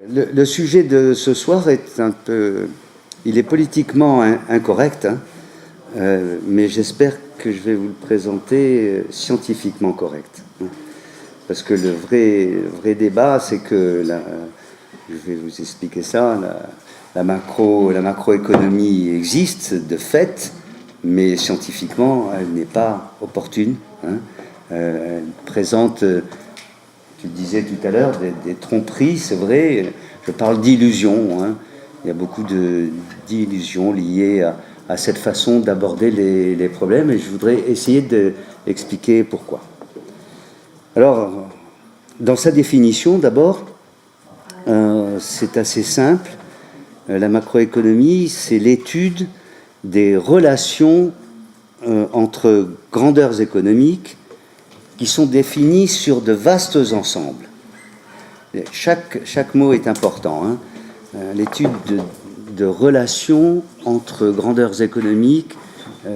Le sujet de ce soir est un peu... Il est politiquement incorrect, hein, mais j'espère que je vais vous le présenter scientifiquement correct. Hein, parce que le vrai débat, c'est que, je vais vous expliquer ça, la macroéconomie existe de fait, mais scientifiquement, elle n'est pas opportune. Hein, elle présente... Tu disais tout à l'heure, des tromperies, c'est vrai, je parle d'illusions. Hein. Il y a beaucoup d'illusions liées à cette façon d'aborder les problèmes et je voudrais essayer d'expliquer pourquoi. Alors, dans sa définition, d'abord, c'est assez simple. La macroéconomie, c'est l'étude des relations entre grandeurs économiques qui sont définis sur de vastes ensembles. Chaque mot est important. Hein. L'étude de relations entre grandeurs économiques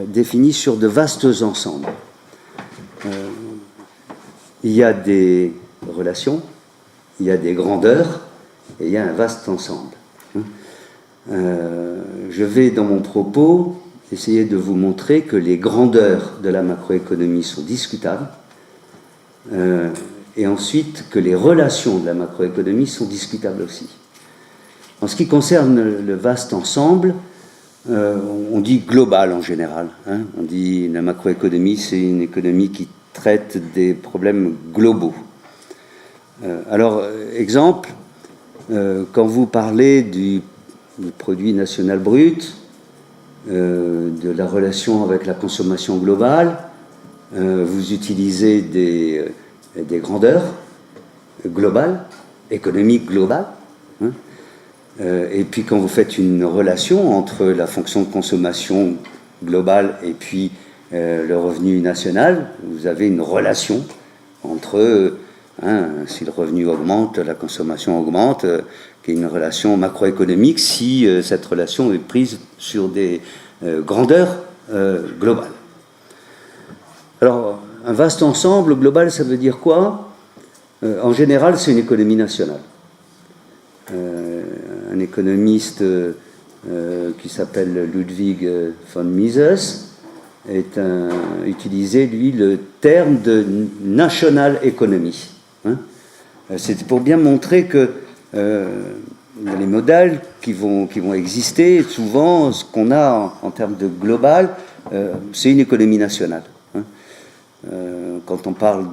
définies sur de vastes ensembles. Il y a des relations, il y a des grandeurs, et il y a un vaste ensemble. Je vais, dans mon propos, essayer de vous montrer que les grandeurs de la macroéconomie sont discutables, et ensuite que les relations de la macroéconomie sont discutables aussi. En ce qui concerne le vaste ensemble, on dit global en général. Hein. On dit la macroéconomie, c'est une économie qui traite des problèmes globaux. Alors, exemple, quand vous parlez du produit national brut, de la relation avec la consommation globale, vous utilisez des grandeurs globales, économiques globales, hein, et puis quand vous faites une relation entre la fonction de consommation globale et puis le revenu national, vous avez une relation entre, si le revenu augmente, la consommation augmente, qui est une relation macroéconomique si cette relation est prise sur des grandeurs globales. Alors, un vaste ensemble global, ça veut dire quoi ? En général, c'est une économie nationale. Un économiste qui s'appelle Ludwig von Mises utilisait, lui, le terme de national economy. Hein. C'est pour bien montrer que les modèles qui vont exister, souvent, ce qu'on a en termes de global, c'est une économie nationale. Quand on parle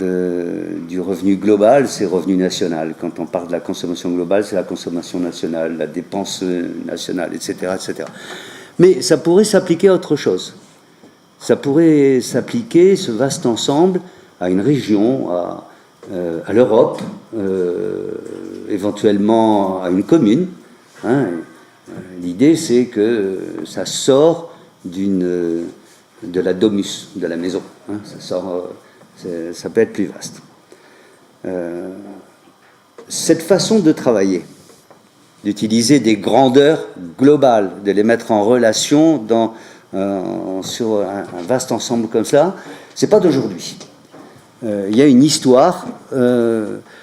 du revenu global, c'est revenu national. Quand on parle de la consommation globale, c'est la consommation nationale, la dépense nationale, etc., etc. Mais ça pourrait s'appliquer à autre chose. Ça pourrait s'appliquer, ce vaste ensemble, à une région, à l'Europe, éventuellement à une commune. Hein. L'idée, c'est que ça sort de la domus, de la maison. Hein, ça peut être plus vaste. Cette façon de travailler, d'utiliser des grandeurs globales, de les mettre en relation sur un vaste ensemble comme ça, c'est pas d'aujourd'hui. Il y a une histoire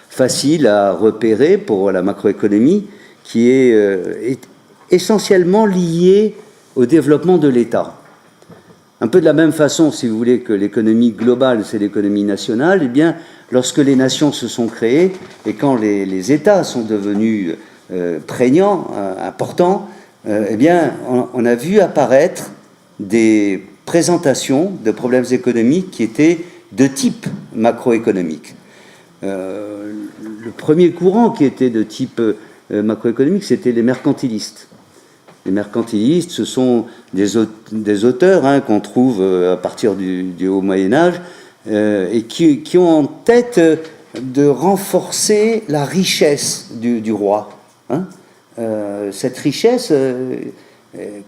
facile à repérer pour la macroéconomie qui est essentiellement liée au développement de l'État. Un peu de la même façon, si vous voulez, que l'économie globale, c'est l'économie nationale, eh bien, lorsque les nations se sont créées et quand les États sont devenus prégnants, importants, eh bien, on a vu apparaître des présentations de problèmes économiques qui étaient de type macroéconomique. Le premier courant qui était de type macroéconomique, c'était les mercantilistes. Les mercantilistes, ce sont des auteurs qu'on trouve à partir du Haut Moyen-Âge et qui ont en tête de renforcer la richesse du roi. Hein. Cette richesse est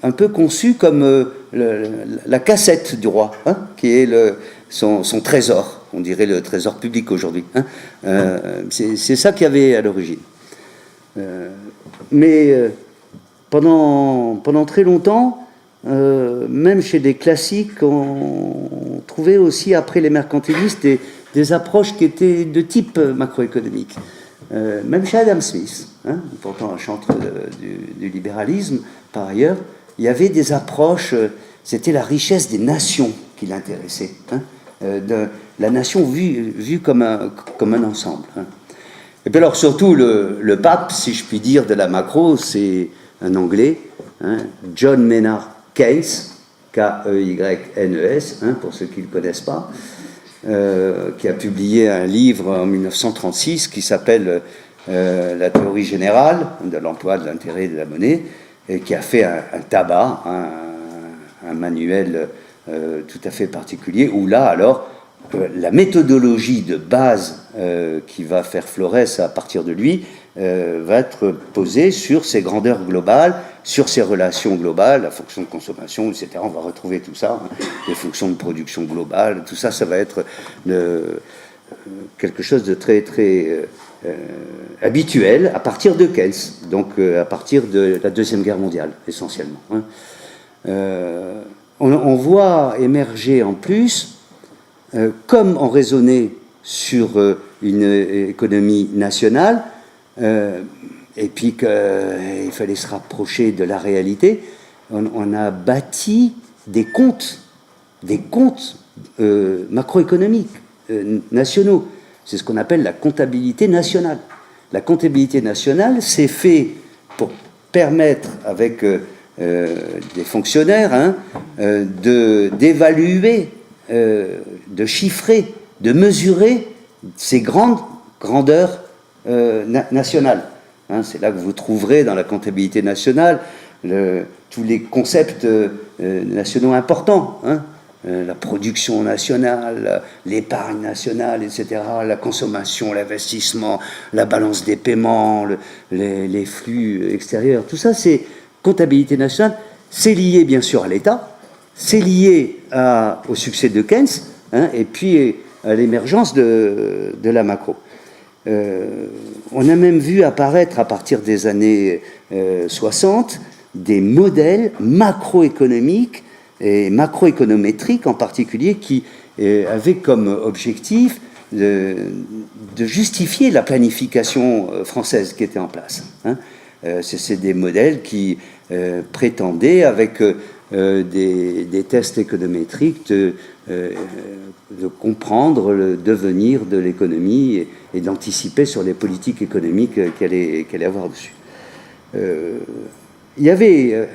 un peu conçue comme la cassette du roi, hein, qui est son trésor. On dirait le trésor public aujourd'hui. Hein. C'est ça qu'il y avait à l'origine. Mais pendant très longtemps, même chez des classiques, on trouvait aussi, après les mercantilistes, des approches qui étaient de type macroéconomique. même chez Adam Smith, hein, pourtant un chantre du libéralisme, par ailleurs, il y avait des approches, c'était la richesse des nations qui l'intéressait, hein, de la nation vue comme un ensemble. Hein. Et puis alors surtout le pape, si je puis dire, de la macro, c'est un Anglais, hein, John Maynard Keynes, Keynes, hein, pour ceux qui ne le connaissent pas, qui a publié un livre en 1936 qui s'appelle La théorie générale de l'emploi de l'intérêt de la monnaie, et qui a fait un tabac, un manuel tout à fait particulier, où là, alors, la méthodologie de base qui va faire Flores à partir de lui va être posée sur ces grandeurs globales, sur ces relations globales, la fonction de consommation, etc. On va retrouver tout ça, hein, les fonctions de production globale, tout ça, ça va être quelque chose de très, très habituel à partir de Keynes, donc à partir de la Deuxième Guerre mondiale, essentiellement. Hein. On voit émerger en plus, comme on raisonnait sur une économie nationale, et puis qu'il fallait se rapprocher de la réalité, on a bâti des comptes macroéconomiques nationaux. C'est ce qu'on appelle la comptabilité nationale. La comptabilité nationale, c'est fait pour permettre, avec des fonctionnaires, hein, d'évaluer, de chiffrer, de mesurer ces grandes grandeurs nationales. Hein, c'est là que vous trouverez dans la comptabilité nationale tous les concepts nationaux importants. Hein, la production nationale, l'épargne nationale, etc., la consommation, l'investissement, la balance des paiements, les flux extérieurs, tout ça, c'est comptabilité nationale. C'est lié, bien sûr, à l'État, c'est lié au succès de Keynes, hein, et puis à l'émergence de la macro. On a même vu apparaître, à partir des années 60, des modèles macroéconomiques et macroéconométriques en particulier, qui avaient comme objectif de justifier la planification française qui était en place. Hein. C'est des modèles qui prétendaient, avec des tests économétriques, de comprendre le devenir de l'économie et d'anticiper sur les politiques économiques qu'elle allait avoir dessus. Il y avait,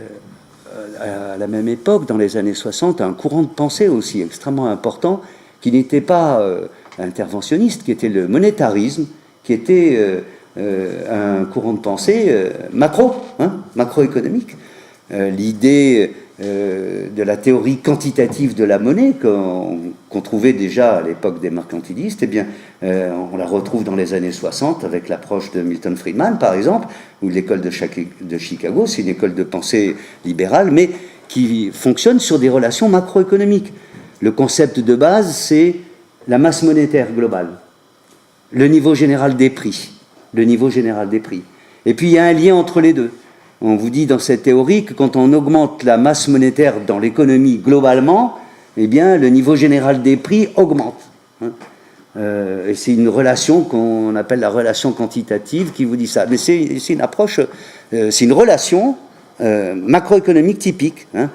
à la même époque, dans les années 60, un courant de pensée aussi extrêmement important, qui n'était pas interventionniste, qui était le monétarisme, qui était un courant de pensée macroéconomique. L'idée de la théorie quantitative de la monnaie qu'on trouvait déjà à l'époque des mercantilistes, eh bien, on la retrouve dans les années 60 avec l'approche de Milton Friedman, par exemple, ou l'école de Chicago. C'est une école de pensée libérale, mais qui fonctionne sur des relations macroéconomiques. Le concept de base, c'est la masse monétaire globale, le niveau général des prix, Et puis, il y a un lien entre les deux. On vous dit dans cette théorie que quand on augmente la masse monétaire dans l'économie globalement, eh bien, le niveau général des prix augmente. Hein. Et c'est une relation qu'on appelle la relation quantitative qui vous dit ça. Mais c'est une approche, c'est une relation macroéconomique typique, hein,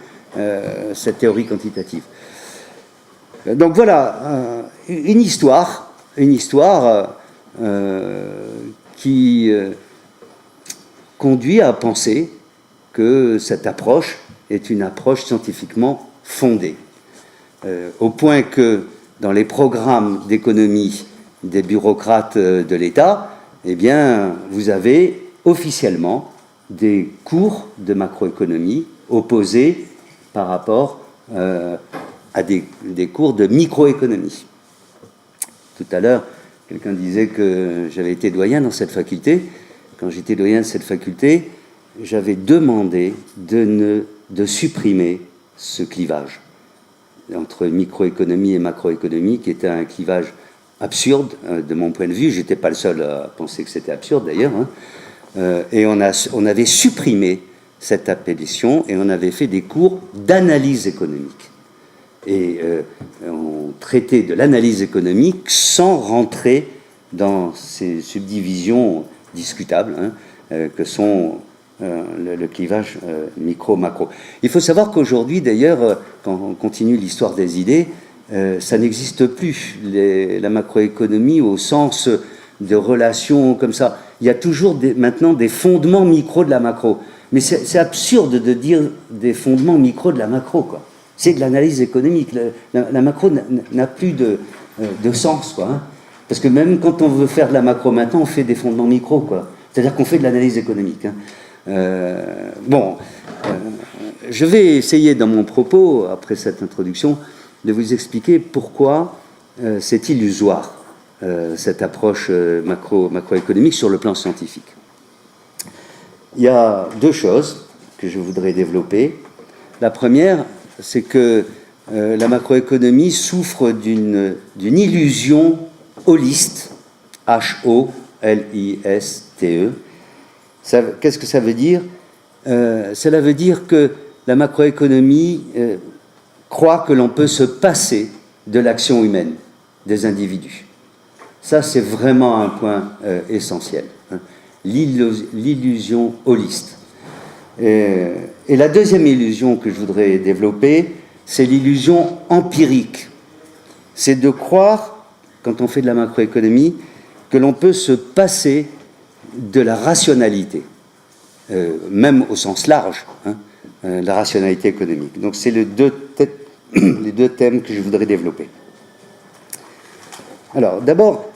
cette théorie quantitative. Donc voilà, une histoire qui conduit à penser que cette approche est une approche scientifiquement fondée, au point que dans les programmes d'économie des bureaucrates de l'État, eh bien, vous avez officiellement des cours de macroéconomie opposés par rapport à des cours de microéconomie. Tout à l'heure, quelqu'un disait que j'avais été doyen dans cette faculté. Quand j'étais doyen de cette faculté, j'avais demandé de supprimer ce clivage entre microéconomie et macroéconomie, qui était un clivage absurde de mon point de vue. Je n'étais pas le seul à penser que c'était absurde d'ailleurs. Hein. Et on avait supprimé cette appellation et on avait fait des cours d'analyse économique. Et on traitait de l'analyse économique sans rentrer dans ces subdivisions discutables que sont le clivage micro-macro. Il faut savoir qu'aujourd'hui, d'ailleurs, quand on continue l'histoire des idées, ça n'existe plus, la macroéconomie au sens de relations comme ça. Il y a toujours maintenant des fondements micro de la macro. Mais c'est absurde de dire des fondements micro de la macro, quoi. C'est de l'analyse économique. La macro n'a plus de sens, quoi. Parce que même quand on veut faire de la macro maintenant, on fait des fondements micro, quoi. C'est-à-dire qu'on fait de l'analyse économique. Je vais essayer dans mon propos, après cette introduction, de vous expliquer pourquoi c'est illusoire, cette approche macroéconomique sur le plan scientifique. Il y a deux choses que je voudrais développer. La première, c'est que la macroéconomie souffre d'une illusion holiste, H-O-L-I-S-T-E. Qu'est-ce que ça veut dire? Cela veut dire que la macroéconomie croit que l'on peut se passer de l'action humaine, des individus. Ça, c'est vraiment un point essentiel. L'illusion holiste. Et la deuxième illusion que je voudrais développer, c'est l'illusion empirique. C'est de croire, quand on fait de la macroéconomie, que l'on peut se passer de la rationalité, même au sens large, la rationalité économique. Donc c'est les deux thèmes que je voudrais développer. Alors d'abord,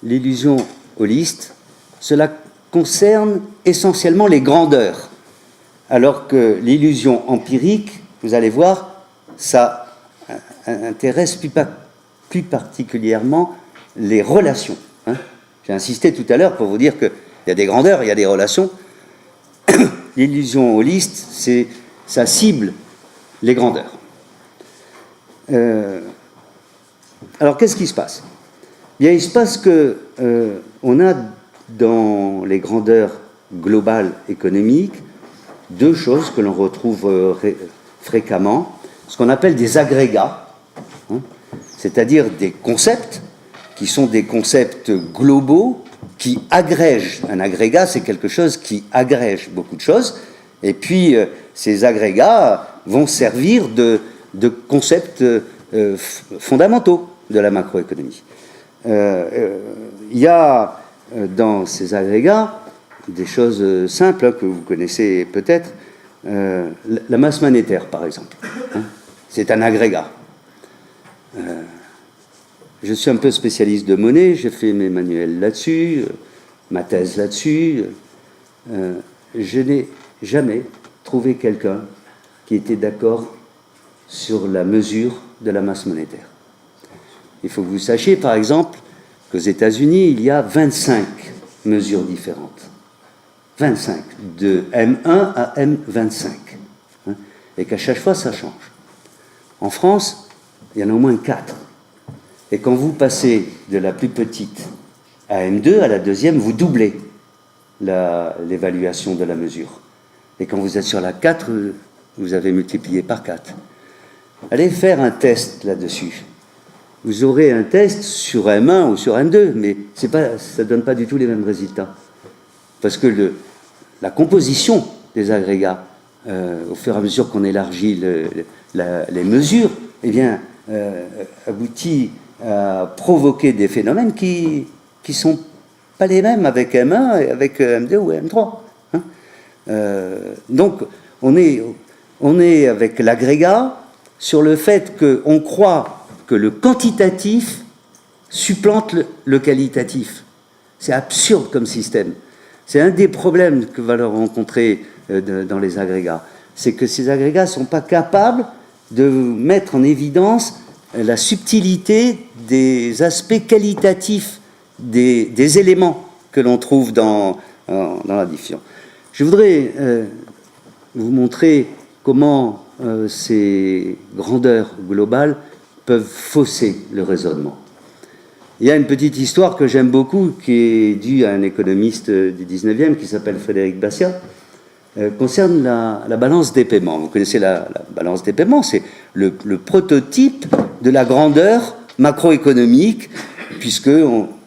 l'illusion holiste, cela concerne essentiellement les grandeurs, alors que l'illusion empirique, vous allez voir, ça intéresse plus particulièrement les relations. J'ai insisté tout à l'heure pour vous dire qu'il y a des grandeurs, il y a des relations. L'illusion holiste, ça cible les grandeurs. Alors, qu'est-ce qui se passe? Bien, il se passe que on a dans les grandeurs globales économiques deux choses que l'on retrouve fréquemment, ce qu'on appelle des agrégats, c'est-à-dire des concepts qui sont des concepts globaux qui agrègent. Un agrégat, c'est quelque chose qui agrège beaucoup de choses, et puis ces agrégats vont servir de concepts fondamentaux de la macroéconomie. Il y a dans ces agrégats des choses simples que vous connaissez peut-être. La masse monétaire, par exemple, c'est un agrégat. Je suis un peu spécialiste de monnaie, j'ai fait mes manuels là-dessus, ma thèse là-dessus. Je n'ai jamais trouvé quelqu'un qui était d'accord sur la mesure de la masse monétaire. Il faut que vous sachiez, par exemple, qu'aux États-Unis, il y a 25 mesures différentes. 25, de M1 à M25. Et qu'à chaque fois, ça change. En France, il y en a au moins 4. Et quand vous passez de la plus petite à M2, à la deuxième, vous doublez l'évaluation de la mesure. Et quand vous êtes sur la 4, vous avez multiplié par 4. Allez faire un test là-dessus. Vous aurez un test sur M1 ou sur M2, mais ça ne donne pas du tout les mêmes résultats. Parce que la composition des agrégats, au fur et à mesure qu'on élargit les mesures, eh bien, aboutit à provoquer des phénomènes qui ne sont pas les mêmes avec M1 et avec M2 ou M3. Donc, on est avec l'agrégat sur le fait qu'on croit que le quantitatif supplante le qualitatif. C'est absurde comme système. C'est un des problèmes que va leur rencontrer dans les agrégats. C'est que ces agrégats ne sont pas capables de mettre en évidence la subtilité des aspects qualitatifs des éléments que l'on trouve dans la diffusion. Je voudrais vous montrer comment ces grandeurs globales peuvent fausser le raisonnement. Il y a une petite histoire que j'aime beaucoup, qui est due à un économiste du 19e, qui s'appelle Frédéric Bastiat, concerne la balance des paiements. Vous connaissez la balance des paiements, c'est le prototype de la grandeur macroéconomique, puisque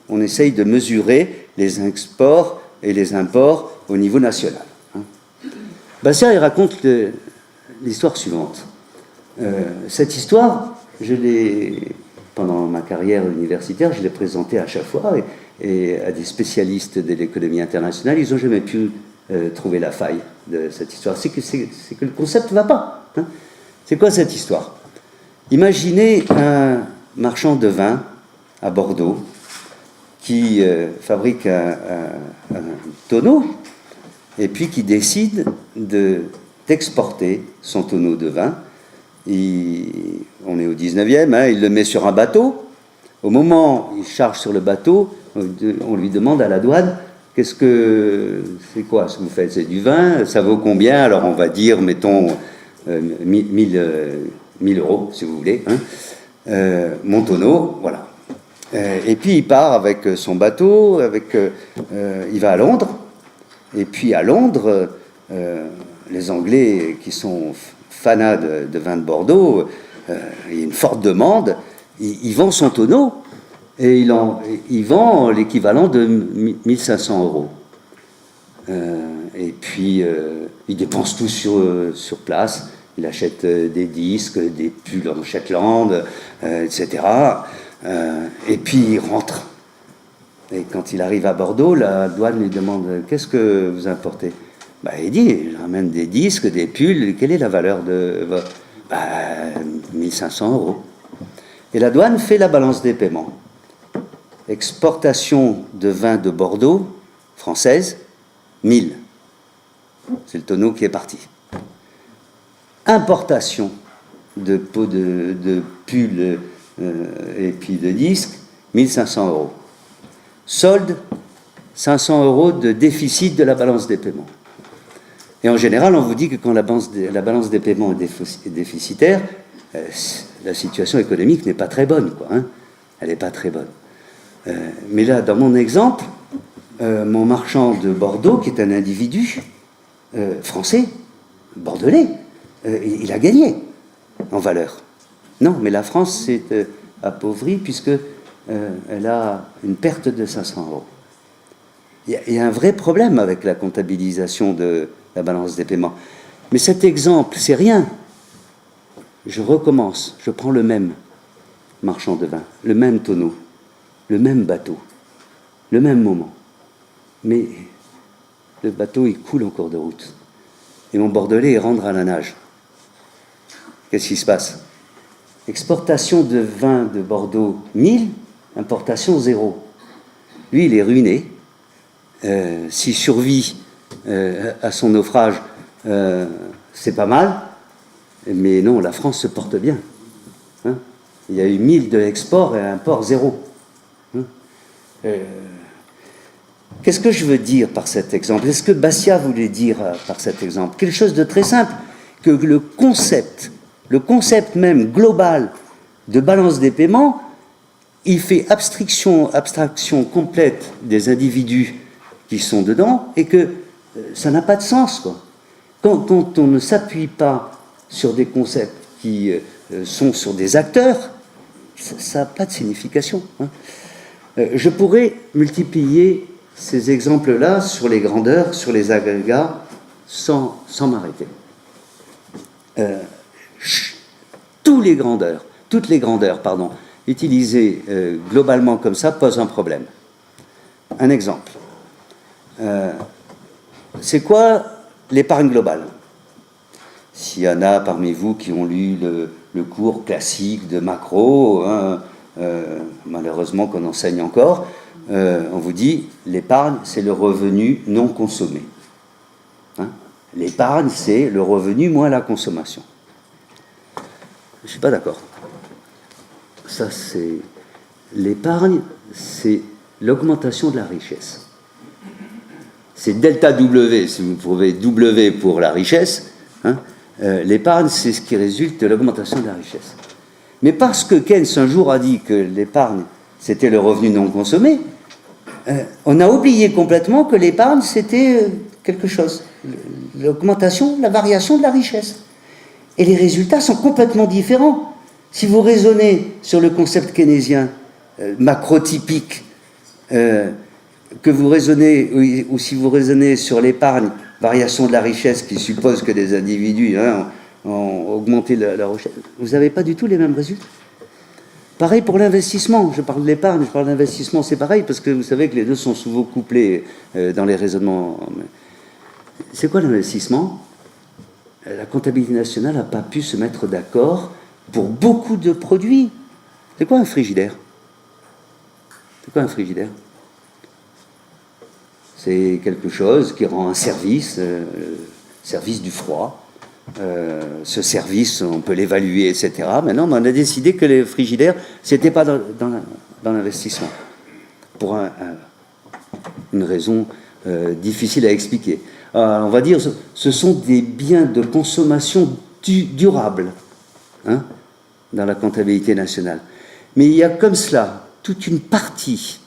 on essaye de mesurer les exports et les imports au niveau national. Bastiat, il raconte l'histoire suivante. Cette histoire, pendant ma carrière universitaire, je l'ai présentée à chaque fois et à des spécialistes de l'économie internationale, ils n'ont jamais pu trouver la faille de cette histoire. C'est que le concept ne va pas. Hein. C'est quoi cette histoire? Imaginez un marchand de vin à Bordeaux qui fabrique un tonneau et puis qui décide d'exporter son tonneau de vin. On est au 19e, hein, il le met sur un bateau. Au moment où il charge sur le bateau, on lui demande à la douane, c'est quoi ce que vous faites? C'est du vin, ça vaut combien? Alors on va dire, mettons, 1000 euros, si vous voulez, hein. Mon tonneau, voilà. Et puis il part avec son bateau, il va à Londres, et puis à Londres, les Anglais qui sont fanats de vin de Bordeaux, il y a une forte demande, il vend son tonneau, et il vend l'équivalent de 1500 euros. Et puis il dépense tout sur place, il achète des disques, des pulls en Shetland, etc. Et puis il rentre. Et quand il arrive à Bordeaux, la douane lui demande « Qu'est-ce que vous importez ?» Il dit « Je ramène des disques, des pulls, quelle est la valeur de votre... » 1500 euros. Et la douane fait la balance des paiements. Exportation de vin de Bordeaux, française, 1000. C'est le tonneau qui est parti. Importation de pots de pulls et puis de disques, 1500 euros. Solde, 500 euros de déficit de la balance des paiements. Et en général, on vous dit que quand la balance des paiements est déficitaire, la situation économique n'est pas très bonne, quoi, hein. Elle n'est pas très bonne. Mais là, dans mon exemple, mon marchand de Bordeaux, qui est un individu français, bordelais, il a gagné en valeur. Non, mais la France s'est appauvrie puisque elle a une perte de 500 euros. Il y a un vrai problème avec la comptabilisation de la balance des paiements. Mais cet exemple, c'est rien. Je recommence, je prends le même marchand de vin, le même tonneau, le même bateau, le même moment. Mais le bateau, il coule en cours de route. Et mon Bordelais, il rentre à la nage. Qu'est-ce qui se passe? Exportation de vin de Bordeaux, 1000, importation 0. Lui, il est ruiné. S'il survit à son naufrage, c'est pas mal. Mais non, la France se porte bien. Hein, il y a eu 1000 de l'export et un import 0. Hein, qu'est-ce que je veux dire par cet exemple? Est-ce que Bastiat voulait dire par cet exemple quelque chose de très simple, que le concept même global de balance des paiements, il fait abstraction complète des individus qui sont dedans et que ça n'a pas de sens, quoi. Quand on ne s'appuie pas sur des concepts qui sont sur des acteurs, ça n'a pas de signification, hein. Je pourrais multiplier ces exemples-là sur les grandeurs, sur les agrégats, sans m'arrêter. Toutes les grandeurs, utilisées globalement comme ça, posent un problème. Un exemple. C'est quoi l'épargne globale? S'il y en a parmi vous qui ont lu le cours classique de macro, hein, malheureusement qu'on enseigne encore, on vous dit l'épargne, c'est le revenu non consommé. Hein, l'épargne, c'est le revenu moins la consommation. Je ne suis pas d'accord. Ça, c'est... L'épargne, c'est l'augmentation de la richesse. C'est delta W, si vous trouvez W pour la richesse. Hein, l'épargne, c'est ce qui résulte de l'augmentation de la richesse. Mais parce que Keynes, un jour, a dit que l'épargne, c'était le revenu non consommé, on a oublié complètement que l'épargne, c'était quelque chose. L'augmentation, la variation de la richesse. Et les résultats sont complètement différents. Si vous raisonnez sur le concept keynésien macrotypique, que vous raisonnez, ou si vous raisonnez sur l'épargne, variation de la richesse qui suppose que les individus ont augmenté la richesse, vous n'avez pas du tout les mêmes résultats. Pareil pour l'investissement, je parle de l'épargne, je parle d'investissement, c'est pareil, parce que vous savez que les deux sont souvent couplés dans les raisonnements. C'est quoi l'investissement? La comptabilité nationale n'a pas pu se mettre d'accord pour beaucoup de produits. C'est quoi un frigidaire? C'est quoi un frigidaire? C'est quelque chose qui rend un service, service du froid. Ce service, on peut l'évaluer, etc. Maintenant, on a décidé que les frigidaires, c'était pas dans l'investissement. Pour une raison difficile à expliquer. On va dire, ce sont des biens de consommation durable, hein, dans la comptabilité nationale. Mais il y a comme cela toute une partie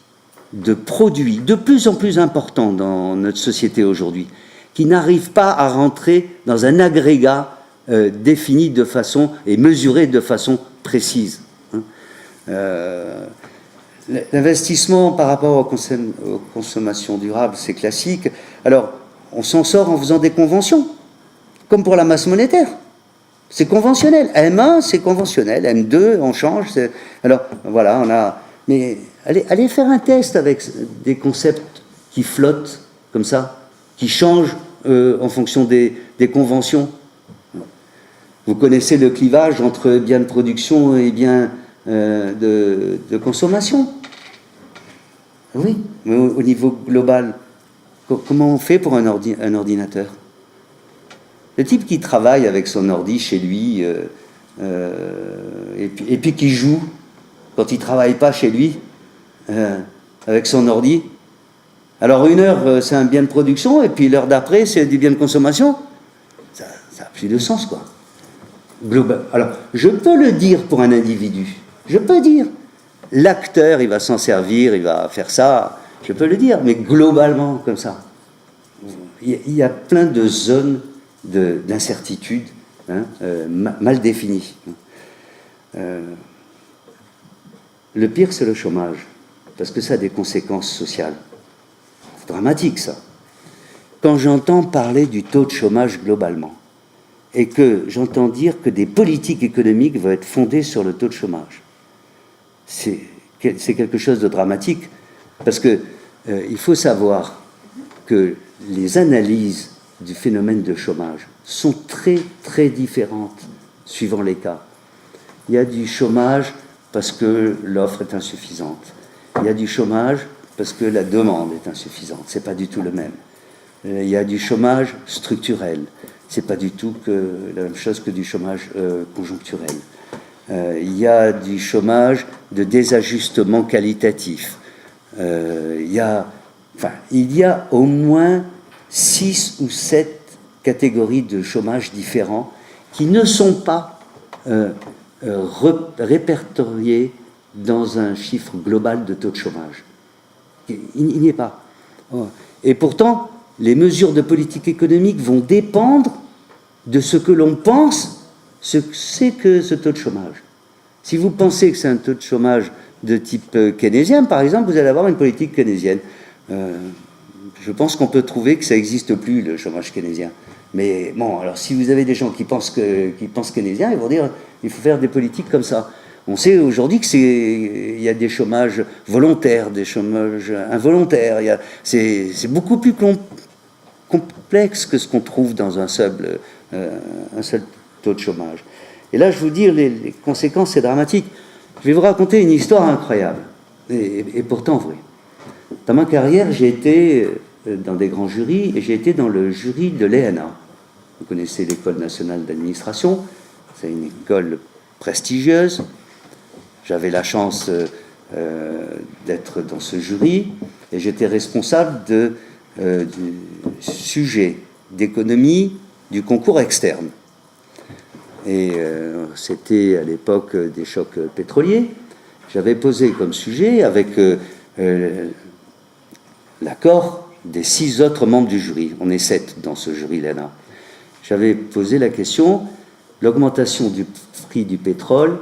de produits de plus en plus importants dans notre société aujourd'hui, qui n'arrivent pas à rentrer dans un agrégat défini de façon et mesuré de façon précise. L'investissement par rapport aux consommations durables, c'est classique. Alors, on s'en sort en faisant des conventions, comme pour la masse monétaire. C'est conventionnel. M1, c'est conventionnel. M2, on change. Alors, voilà, on a... Mais allez faire un test avec des concepts qui flottent, comme ça, qui changent en fonction des conventions. Vous connaissez le clivage entre biens de production et biens de consommation. Oui, mais au niveau global, comment on fait pour un ordinateur? Le type qui travaille avec son ordi chez lui et puis qui joue quand il ne travaille pas chez lui avec son ordi. Alors 1 heure, c'est un bien de production, et puis l'heure d'après, c'est du bien de consommation. Ça n'a plus de sens, quoi. Global. Alors, je peux le dire pour un individu. Je peux dire. L'acteur, il va s'en servir, il va faire ça. Je peux le dire, mais globalement, comme ça. Il y a plein de zones d'incertitude, hein, mal définies. Le pire, c'est le chômage, parce que ça a des conséquences sociales. C'est dramatique, ça. Quand j'entends parler du taux de chômage globalement, et que j'entends dire que des politiques économiques vont être fondées sur le taux de chômage, c'est quelque chose de dramatique, parce que il faut savoir que les analyses du phénomène de chômage sont très, très différentes suivant les cas. Il y a du chômage parce que l'offre est insuffisante. Il y a du chômage parce que la demande est insuffisante. C'est pas du tout le même. Il y a du chômage structurel. C'est pas du tout la même chose que du chômage conjoncturel. Il y a du chômage de désajustement qualitatif. Il y a au moins 6 ou 7 catégories de chômage différents qui ne sont pas répertoriées dans un chiffre global de taux de chômage. Il n'y est pas. Et pourtant, les mesures de politique économique vont dépendre de ce que l'on pense ce que c'est que ce taux de chômage. Si vous pensez que c'est un taux de chômage de type keynésien, par exemple, vous allez avoir une politique keynésienne. Je pense qu'on peut trouver que ça n'existe plus, le chômage keynésien. Mais bon, alors si vous avez des gens qui pensent keynésien, ils vont dire il faut faire des politiques comme ça. On sait aujourd'hui qu'il y a des chômages volontaires, des chômages involontaires. C'est beaucoup plus complexe que ce qu'on trouve dans un seul taux de chômage. Et là, je vous dis, les conséquences, c'est dramatique. Je vais vous raconter une histoire incroyable, et pourtant vraie. Dans ma carrière, j'ai été dans des grands jurys, et j'ai été dans le jury de l'ENA. Vous connaissez l'École nationale d'administration, c'est une école prestigieuse. J'avais la chance d'être dans ce jury, et j'étais responsable du sujet d'économie du concours externe. Et c'était à l'époque des chocs pétroliers. J'avais posé comme sujet, avec l'accord des 6 autres membres du jury, on est 7 dans ce jury l'ENA, j'avais posé la question, l'augmentation du prix du pétrole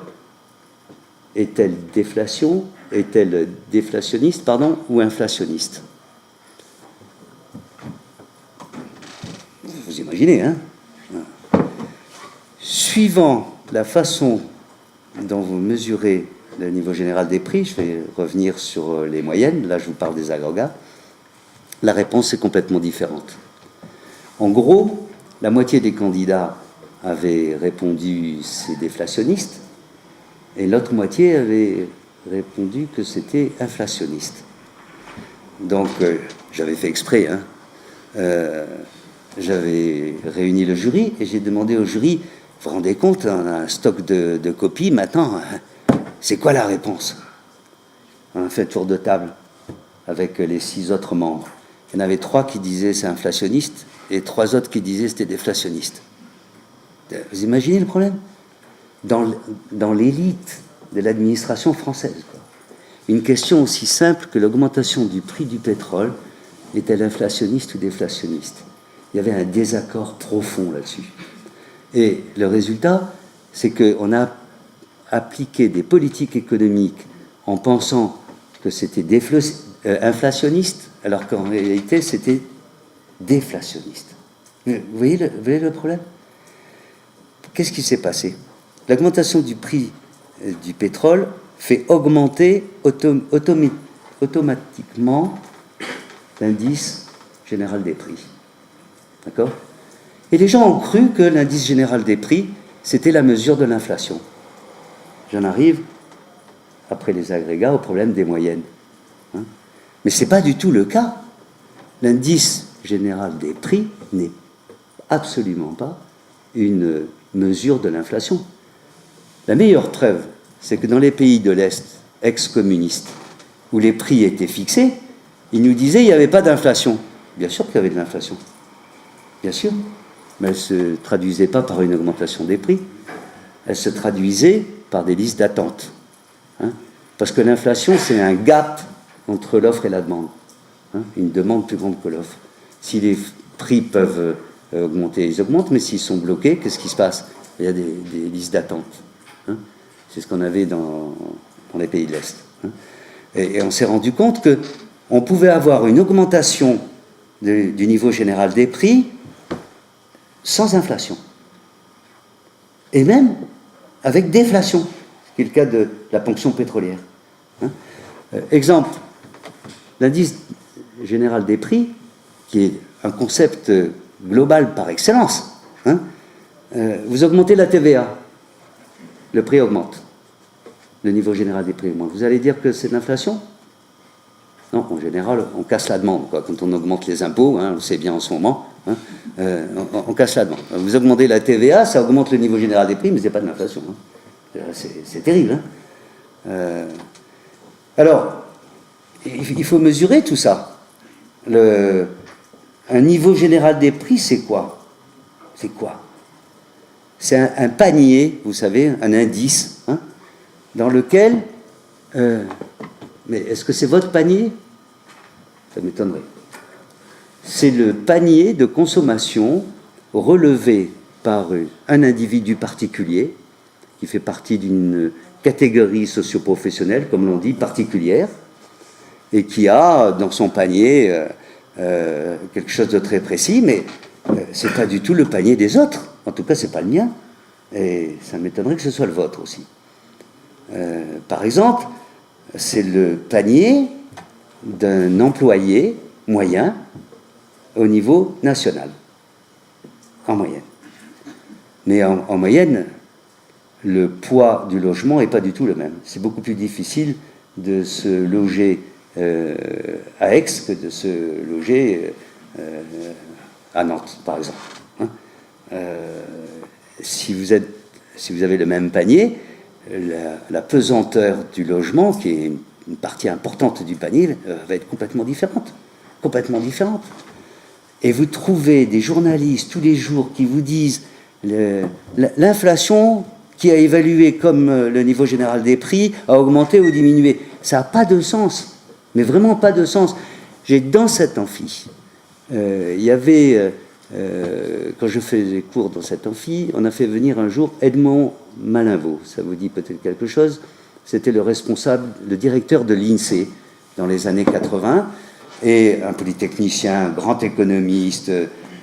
est-elle déflation, est-elle déflationniste, pardon, ou inflationniste? Vous imaginez, hein? Suivant la façon dont vous mesurez le niveau général des prix, je vais revenir sur les moyennes, là je vous parle des agrégats, la réponse est complètement différente. En gros, la moitié des candidats avaient répondu c'est déflationniste, et l'autre moitié avait répondu que c'était inflationniste. Donc, j'avais fait exprès, hein. J'avais réuni le jury et j'ai demandé au jury, vous vous rendez compte, on a un stock de copies, maintenant, c'est quoi la réponse? On a fait tour de table avec les 6 autres membres. Il y en avait 3 qui disaient c'est inflationniste et 3 autres qui disaient c'était déflationniste. Vous imaginez le problème? Dans l'élite de l'administration française, quoi. Une question aussi simple que l'augmentation du prix du pétrole est-elle inflationniste ou déflationniste? Il y avait un désaccord profond là-dessus. Et le résultat, c'est qu'on a appliqué des politiques économiques en pensant que c'était inflationniste, alors qu'en réalité, c'était déflationniste. Vous voyez le problème? Qu'est-ce qui s'est passé? L'augmentation du prix du pétrole fait augmenter automatiquement l'indice général des prix. D'accord? Et les gens ont cru que l'indice général des prix, c'était la mesure de l'inflation. J'en arrive, après les agrégats, au problème des moyennes. Hein? Mais ce n'est pas du tout le cas. L'indice général des prix n'est absolument pas une mesure de l'inflation. La meilleure preuve, c'est que dans les pays de l'Est, ex-communistes, où les prix étaient fixés, ils nous disaient qu'il n'y avait pas d'inflation. Bien sûr qu'il y avait de l'inflation. Bien sûr. Mais elle ne se traduisait pas par une augmentation des prix. Elle se traduisait par des listes d'attente. Hein? Parce que l'inflation, c'est un gap entre l'offre et la demande. Hein? Une demande plus grande que l'offre. Si les prix peuvent augmenter, ils augmentent, mais s'ils sont bloqués, qu'est-ce qui se passe? Il y a des listes d'attente. Hein? C'est ce qu'on avait dans les pays de l'Est. Hein? Et on s'est rendu compte qu'on pouvait avoir une augmentation du niveau général des prix sans inflation. Et même avec déflation, ce qui est le cas de la ponction pétrolière. Hein? Exemple, l'indice général des prix, qui est un concept global par excellence, hein, vous augmentez la TVA, le prix augmente, le niveau général des prix augmente. Vous allez dire que c'est de l'inflation? Non, en général, on casse la demande, quoi. Quand on augmente les impôts, hein, on le sait bien en ce moment, hein, on casse la demande. Vous augmentez la TVA, ça augmente le niveau général des prix, mais ce n'est pas de l'inflation. Hein. C'est terrible. Hein. Alors, il faut mesurer tout ça. Un niveau général des prix, c'est quoi? C'est quoi? C'est un panier, vous savez, un indice, hein, dans lequel... mais est-ce que c'est votre panier? Ça m'étonnerait. C'est le panier de consommation relevé par un individu particulier qui fait partie d'une catégorie socio-professionnelle, comme l'on dit, particulière, et qui a dans son panier quelque chose de très précis, mais c'est pas du tout le panier des autres. En tout cas, c'est pas le mien, et ça m'étonnerait que ce soit le vôtre aussi. Par exemple, c'est le panier d'un employé moyen au niveau national, en moyenne. Mais en moyenne, le poids du logement n'est pas du tout le même. C'est beaucoup plus difficile de se loger à Aix que de se loger à Nantes, par exemple. Hein, si vous avez le même panier, la pesanteur du logement, qui est une partie importante du panier, va être complètement différente. Complètement différente. Et vous trouvez des journalistes tous les jours qui vous disent l'inflation qui a évalué comme le niveau général des prix a augmenté ou diminué. Ça n'a pas de sens, mais vraiment pas de sens. Dans cet amphi, il y avait, quand je faisais cours dans cet amphi, on a fait venir un jour Edmond Malinvaud. Ça vous dit peut-être quelque chose? c'était le responsable, le directeur de l'INSEE dans les années 80, et un polytechnicien, un grand économiste.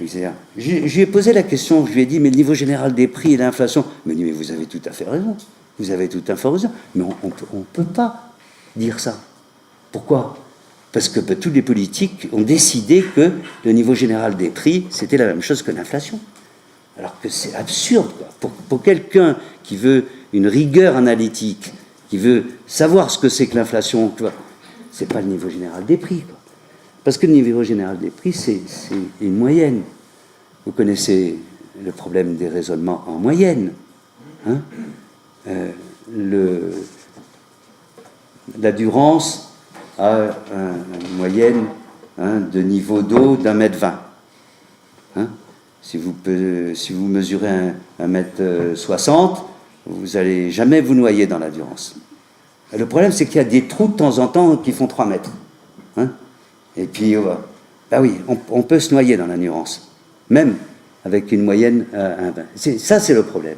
Je lui ai posé la question, je lui ai dit, mais le niveau général des prix et l'inflation, il m'a dit, mais vous avez tout à fait raison, vous avez tout à fait raison, mais on ne peut pas dire ça. Pourquoi? Parce que tous les politiques ont décidé que le niveau général des prix, c'était la même chose que l'inflation. Alors que c'est absurde, quoi. Pour quelqu'un qui veut une rigueur analytique, qui veut savoir ce que c'est que l'inflation, c'est pas le niveau général des prix, quoi. Parce que le niveau général des prix, c'est une moyenne. Vous connaissez le problème des raisonnements en moyenne. Hein, la Durance a une moyenne de niveau d'eau d'1,20 m. Si vous mesurez 1,60 m, vous n'allez jamais vous noyer dans la Durance. Le problème, c'est qu'il y a des trous de temps en temps qui font 3 mètres. Et puis, bah oui, on peut se noyer dans la Durance, même avec une moyenne à 1,20 m. Ça, c'est le problème.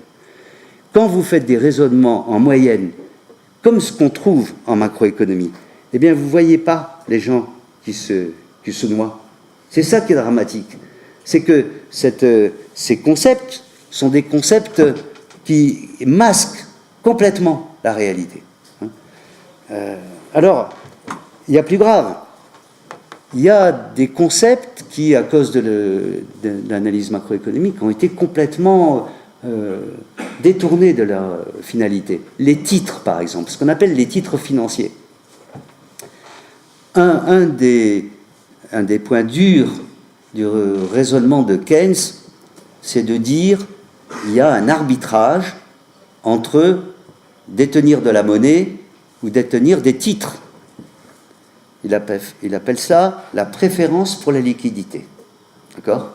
Quand vous faites des raisonnements en moyenne, comme ce qu'on trouve en macroéconomie, eh bien, vous ne voyez pas les gens qui se noient. C'est ça qui est dramatique. C'est que ces concepts sont des concepts qui masquent complètement la réalité. Alors, il y a plus grave. Il y a des concepts qui, à cause de l'analyse macroéconomique, ont été complètement détournés de leur finalité. Les titres, par exemple, ce qu'on appelle les titres financiers. Un des points durs du raisonnement de Keynes, c'est de dire qu'il y a un arbitrage entre détenir de la monnaie ou détenir des titres. Il appelle ça la préférence pour la liquidité. D'accord?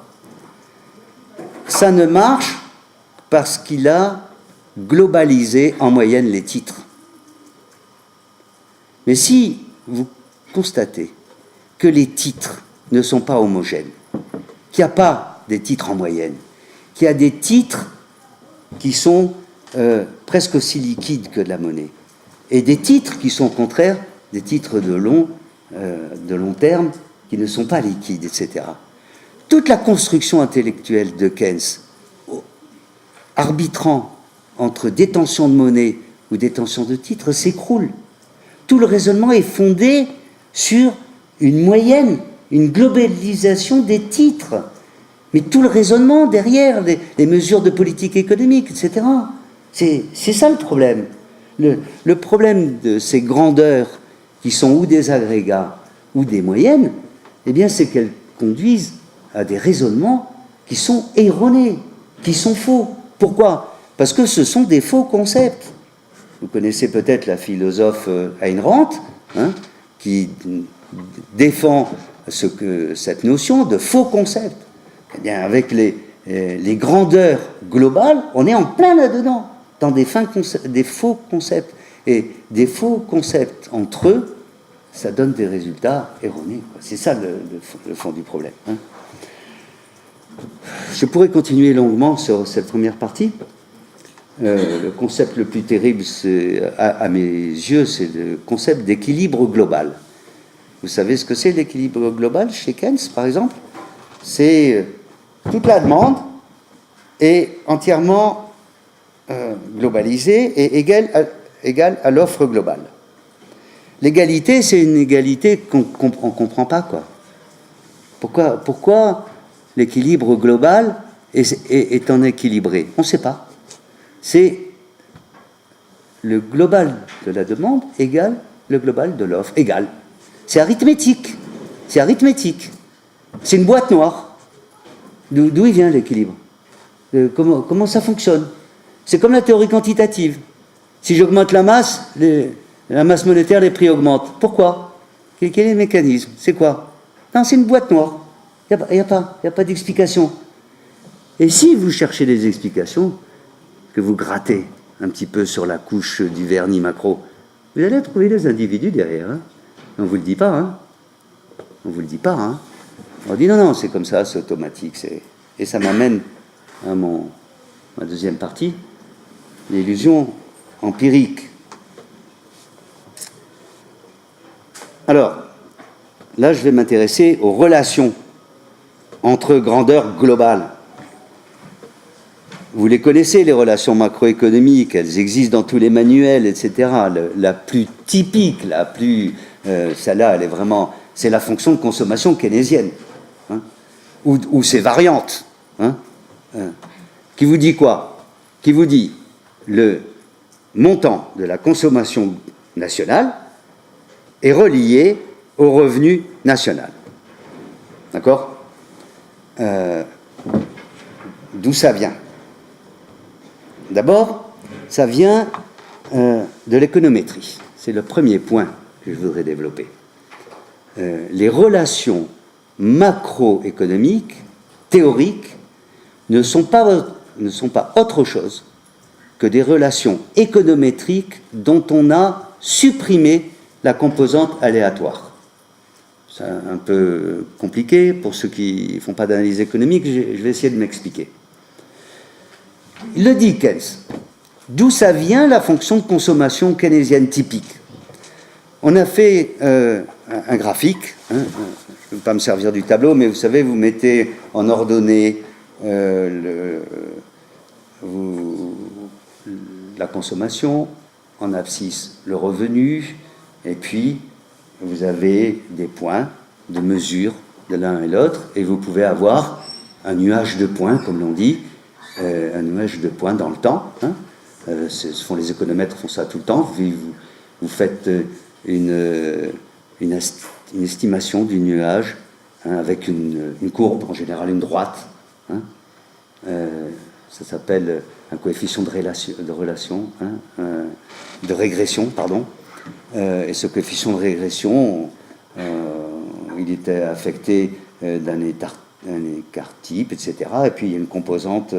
Ça ne marche parce qu'il a globalisé en moyenne les titres. Mais si vous constatez que les titres ne sont pas homogènes, qu'il n'y a pas des titres en moyenne, qu'il y a des titres qui sont presque aussi liquides que de la monnaie, et des titres qui sont au contraire des titres de long terme qui ne sont pas liquides, etc. Toute la construction intellectuelle de Keynes, arbitrant entre détention de monnaie ou détention de titres, s'écroule. Tout le raisonnement est fondé sur une moyenne, une globalisation des titres. Mais tout le raisonnement derrière, les mesures de politique économique, etc., c'est ça le problème. Le problème de ces grandeurs qui sont ou des agrégats ou des moyennes, eh bien, c'est qu'elles conduisent à des raisonnements qui sont erronés, qui sont faux. Pourquoi? Parce que ce sont des faux concepts. Vous connaissez peut-être la philosophe Ayn Rand, qui défend cette notion de faux concepts. Eh bien, avec les grandeurs globales, on est en plein là-dedans, dans des faux concepts. Et des faux concepts entre eux, ça donne des résultats erronés. C'est ça le fond du problème. Je pourrais continuer longuement sur cette première partie. Le concept le plus terrible, à mes yeux, c'est le concept d'équilibre global. Vous savez ce que c'est l'équilibre global chez Keynes, par exemple? C'est toute la demande est entièrement globalisée et égale à l'offre globale. L'égalité, c'est une égalité qu'on ne comprend pas, quoi. Pourquoi l'équilibre global est en équilibré? On ne sait pas. C'est le global de la demande égale le global de l'offre, égale. C'est arithmétique. C'est arithmétique. C'est une boîte noire. D'où il vient l'équilibre? Comment ça fonctionne? C'est comme la théorie quantitative. Si j'augmente la masse monétaire, les prix augmentent. Pourquoi? Quel est le mécanisme? C'est quoi? Non, c'est une boîte noire. Il n'y a pas d'explication. Et si vous cherchez des explications, que vous grattez un petit peu sur la couche du vernis macro, vous allez trouver des individus derrière. On ne vous le dit pas. On ne vous le dit pas. On dit non, c'est comme ça, c'est automatique. Et ça m'amène à ma deuxième partie, l'illusion empirique. Alors, là, je vais m'intéresser aux relations entre grandeurs globales. Vous les connaissez, les relations macroéconomiques, elles existent dans tous les manuels, etc. La plus typique, celle-là, elle est vraiment, c'est la fonction de consommation keynésienne, hein, ou ses variantes, hein, qui vous dit quoi? Qui vous dit le montant de la consommation nationale est relié au revenu national. D'accord? D'où ça vient? D'abord, ça vient de l'économétrie. C'est le premier point que je voudrais développer. Les relations macroéconomiques, théoriques, ne sont pas autre chose que des relations économétriques dont on a supprimé la composante aléatoire. C'est un peu compliqué pour ceux qui ne font pas d'analyse économique, je vais essayer de m'expliquer. Il le dit, Keynes. D'où ça vient la fonction de consommation keynésienne typique? On a fait un graphique, hein, je ne vais pas me servir du tableau, mais vous savez, vous mettez en ordonnée la consommation, en abscisse le revenu, et puis vous avez des points de mesure de l'un et l'autre, et vous pouvez avoir un nuage de points, comme l'on dit, un nuage de points dans le temps. Hein. Les économètres font ça tout le temps. Vous faites une estimation du nuage, hein, avec une courbe, en général une droite. Hein. Ça s'appelle un coefficient de relation, hein, de régression, pardon. Et ce coefficient de régression, il était affecté d'un écart type, etc. Et puis il y a une composante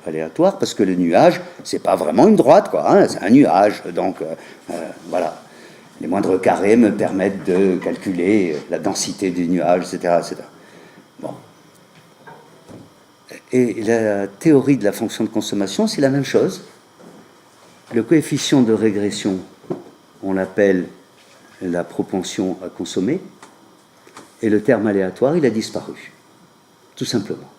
aléatoire, parce que le nuage, c'est pas vraiment une droite, quoi, hein, c'est un nuage. Donc voilà, les moindres carrés me permettent de calculer la densité du nuage, etc. etc. Bon. Et la théorie de la fonction de consommation, c'est la même chose. Le coefficient de régression, on l'appelle la propension à consommer, et le terme aléatoire, il a disparu, tout simplement.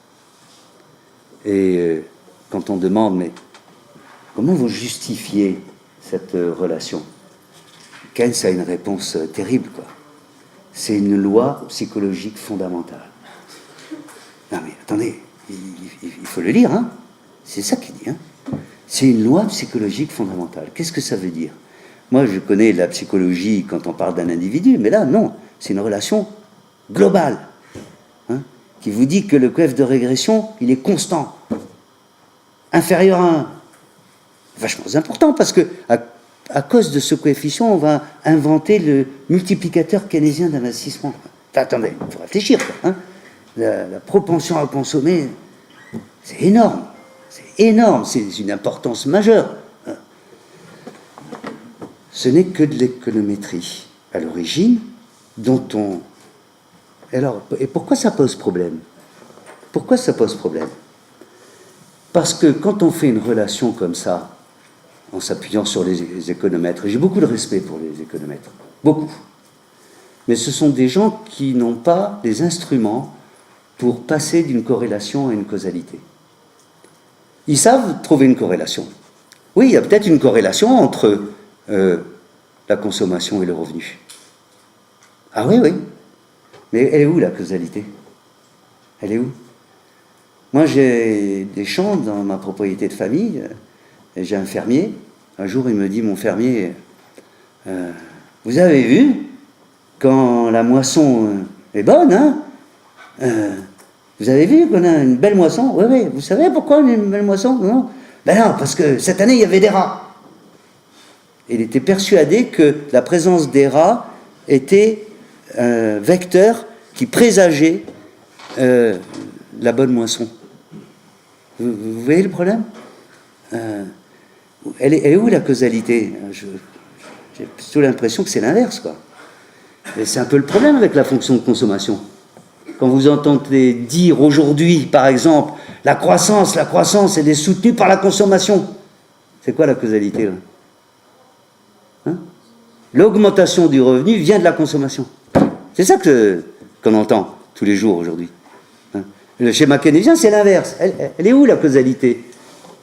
Et quand on demande, mais comment vous justifiez cette relation? Keynes a une réponse terrible, quoi. C'est une loi psychologique fondamentale. Non mais attendez, il faut le lire, hein. C'est ça qu'il dit, hein. C'est une loi psychologique fondamentale. Qu'est-ce que ça veut dire? Moi, je connais la psychologie quand on parle d'un individu, mais là, non. C'est une relation globale, hein, qui vous dit que le coefficient de régression, il est constant, inférieur à 1. Vachement important, parce que à cause de ce coefficient, on va inventer le multiplicateur keynésien d'investissement. Enfin, attendez, il faut réfléchir, quoi, hein. La propension à consommer, c'est énorme. C'est énorme, c'est une importance majeure. Ce n'est que de l'économétrie à l'origine, dont on... Alors, et pourquoi ça pose problème? Pourquoi ça pose problème? Parce que quand on fait une relation comme ça, en s'appuyant sur les économètres, et j'ai beaucoup de respect pour les économètres, beaucoup, mais ce sont des gens qui n'ont pas les instruments pour passer d'une corrélation à une causalité. Ils savent trouver une corrélation. Oui, il y a peut-être une corrélation entre la consommation et le revenu. Ah oui, oui. Mais elle est où, la causalité? Elle est où? Moi, j'ai des champs dans ma propriété de famille, et j'ai un fermier. Un jour, il me dit, mon fermier, vous avez vu, quand la moisson est bonne, hein, vous avez vu qu'on a une belle moisson? Oui, oui. Vous savez pourquoi on a une belle moisson? Non. Ben non, parce que cette année, il y avait des rats. Il était persuadé que la présence des rats était un vecteur qui présageait la bonne moisson. Vous voyez le problème? Elle est où, la causalité? J'ai plutôt l'impression que c'est l'inverse, quoi. Et c'est un peu le problème avec la fonction de consommation. Quand vous entendez dire aujourd'hui, par exemple, la croissance, elle est soutenue par la consommation. C'est quoi la causalité, là? Hein? L'augmentation du revenu vient de la consommation. C'est ça qu'on entend tous les jours aujourd'hui. Hein. Le schéma keynésien, c'est l'inverse. Elle est où la causalité?